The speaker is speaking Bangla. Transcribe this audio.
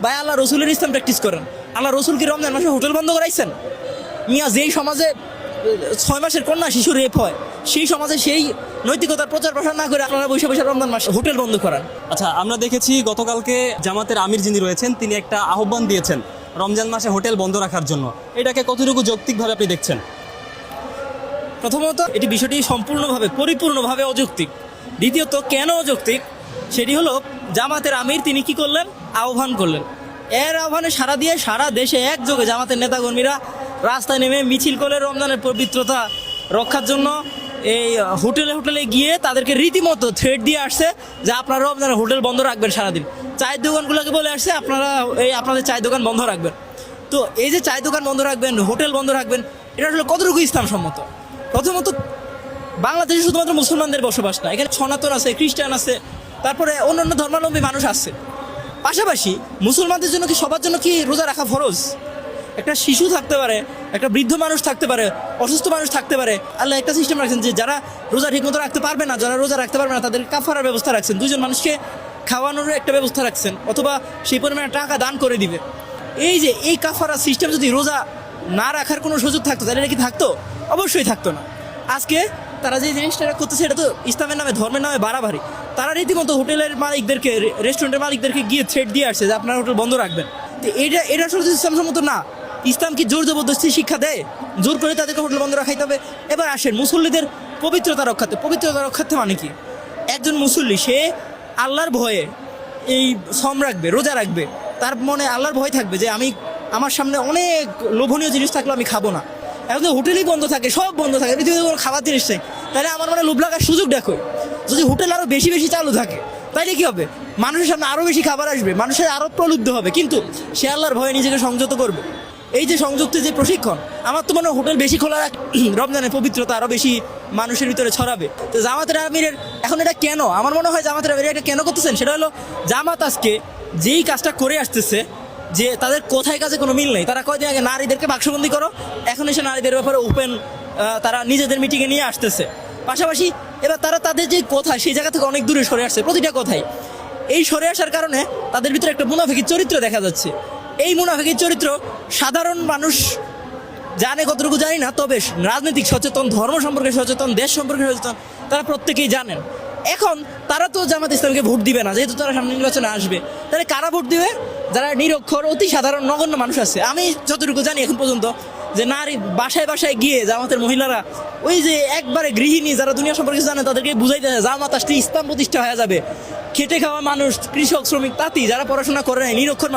ভাই আল্লাহ রসুলের ইসলাম প্র্যাকটিস করেন। আল্লাহ রসুল কি রমজান মাসে হোটেল বন্ধ করাইছেন? মিয়া যেই সমাজে 6 মাসের কন্যা শিশু রেপ হয়, সেই সমাজে সেই নৈতিকতার প্রচার প্রসার না করে আপনারা বৈশাখ বৈশাখ রমজান মাসে হোটেল বন্ধ করান। আচ্ছা, আমরা দেখেছি গতকালকে জামাতের আমির যিনি রয়েছেন তিনি একটা আহ্বান দিয়েছেন রমজান মাসে হোটেল বন্ধ রাখার জন্য। এটাকে কতটুকু যৌক্তিকভাবে আপনি দেখছেন? প্রথমত এটি বিষয়টি সম্পূর্ণভাবে পরিপূর্ণভাবে অযৌক্তিক। দ্বিতীয়ত কেন অযৌক্তিক সেটি হলো জামাতের আমির তিনি কি করলেন, আহ্বান করলেন। এর আহ্বানে সাড়া দিয়ে সারা দেশে একযোগে জামাতের নেতাকর্মীরা রাস্তায় নেমে মিছিল করে রমজানের পবিত্রতা রক্ষার জন্য এই হোটেলে হোটেলে গিয়ে তাদেরকে রীতিমতো থ্রেট দিয়ে আসছে যে আপনারা রমজানের হোটেল বন্ধ রাখবেন সারাদিন। চায়ের দোকানগুলোকে বলে আসছে আপনারা আপনাদের চায়ের দোকান বন্ধ রাখবেন। তো এই যে চায়ের দোকান বন্ধ রাখবেন, হোটেল বন্ধ রাখবেন, এটা আসলে কতটুকু ইসলাম সম্মত? প্রথমত বাংলাদেশে শুধুমাত্র মুসলমানদের বসবাস না, এখানে সনাতন আছে, খ্রিস্টান আছে, তারপরে অন্যান্য ধর্মাবলম্বী মানুষ আছে। পাশাপাশি মুসলমানদের জন্য কি সবার জন্য কি রোজা রাখা ফরজ? একটা শিশু থাকতে পারে, একটা বৃদ্ধ মানুষ থাকতে পারে, অসুস্থ মানুষ থাকতে পারে। আল্লাহ একটা সিস্টেম রাখছেন যে যারা রোজা ঠিকমতো রাখতে পারবে না, যারা রোজা রাখতে পারবে না তাদের কাফারার ব্যবস্থা রাখছেন। 2 জন মানুষকে খাওয়ানোর একটা ব্যবস্থা রাখছেন, অথবা সেই পরিমাণে টাকা দান করে দিবে। এই যে এই কাফারা সিস্টেম যদি রোজা না রাখার কোনো সুযোগ থাকতো তাহলে এটা কি থাকতো? অবশ্যই থাকতো না। আজকে তারা যে জিনিসটা করতেছে এটা তো ইসলামের নামে, ধর্মের নামে বাড়াবাড়ি। তারা রীতিমতো হোটেলের মালিকদেরকে, রেস্টুরেন্টের মালিকদেরকে গিয়ে থ্রেট দিয়ে আসছে যে আপনারা হোটেল বন্ধ রাখবেন। তো এটা আসলে ইসলাম সম্মত না। ইসলাম কি জোর জবরদস্তি শিক্ষা দেয়? জোর করে তাদেরকে হোটেল বন্ধ রাখাইতে হবে? এবার আসেন মুসল্লিদের পবিত্রতা রক্ষার্থে। পবিত্রতা রক্ষার্থে মানে কি? একজন মুসল্লি সে আল্লাহর ভয়ে এই সম রাখবে, রোজা রাখবে, তার মনে আল্লাহর ভয় থাকবে যে আমার সামনে অনেক লোভনীয় জিনিস থাকলে আমি খাবো না। এখন যদি হোটেলই বন্ধ থাকে, সব বন্ধ থাকে, পৃথিবীতে কোনো খাবার জিনিস নেই, তাহলে আমার মনে লোভ লাগার সুযোগ দেখো। যদি হোটেল আরও বেশি বেশি চালু থাকে তাইলে কী হবে? মানুষের সামনে আরও বেশি খাবার আসবে, মানুষের আরও প্রলুব্ধ হবে, কিন্তু সে আল্লাহর ভয়ে নিজেকে সংযত করবে। এই যে সংযুক্ত যে প্রশিক্ষণ, আমার তো মনে হয় হোটেল বেশি খোলা রমজানের পবিত্রতা আরও বেশি মানুষের ভিতরে ছড়াবে। তো জামাতের আমিরের এখন এটা কেন, আমার মনে হয় জামাতের আমির এটা কেন করতেছেন সেটা হলো জামাত আজকে যেই কাজটা করে আসতেছে যে তাদের কোথায় কাজে কোনো মিল নেই। তারা কয়দিন আগে নারীদেরকে বাক্সবন্দি করো, এখন এসে নারীদের ব্যাপারে ওপেন তারা নিজেদের মিটিংয়ে নিয়ে আসতেছে। পাশাপাশি এবার তারা তাদের যে কোথায় সেই জায়গা থেকে অনেক দূরে সরে আসছে প্রতিটা কথাই। এই সরে আসার কারণে তাদের ভিতরে একটা মুনাফিকির চরিত্র দেখা যাচ্ছে। এই মুনাফিকির চরিত্র সাধারণ মানুষ জানে কতটুকু জানি না, তবে রাজনৈতিক সচেতন, ধর্ম সম্পর্কে সচেতন, দেশ সম্পর্কে সচেতন তারা প্রত্যেকেই জানেন। এখন তারা তো জামাত ইসলামকে ভোট দিবে না, যেহেতু তারা সামনে নির্বাচনে আসবে, তাহলে কারা ভোট দিবে? যারা নিরক্ষর অতি সাধারণ নগণ্য মানুষ আছে। আমি যতটুকু জানি এখন পর্যন্ত যে নারী বাসায় বাসায় গিয়ে জামাতের মহিলারা ওই যে একবারে গৃহিণী যারা দুনিয়া সম্পর্কে জানে তাদেরকে বুঝাইতে জামাত আসলে ইসলাম প্রতিষ্ঠা হয়ে যাবে। খেটে খাওয়া মানুষ, কৃষক, শ্রমিক, তাঁতি যারা পড়াশোনা করে নাই, নিরক্ষর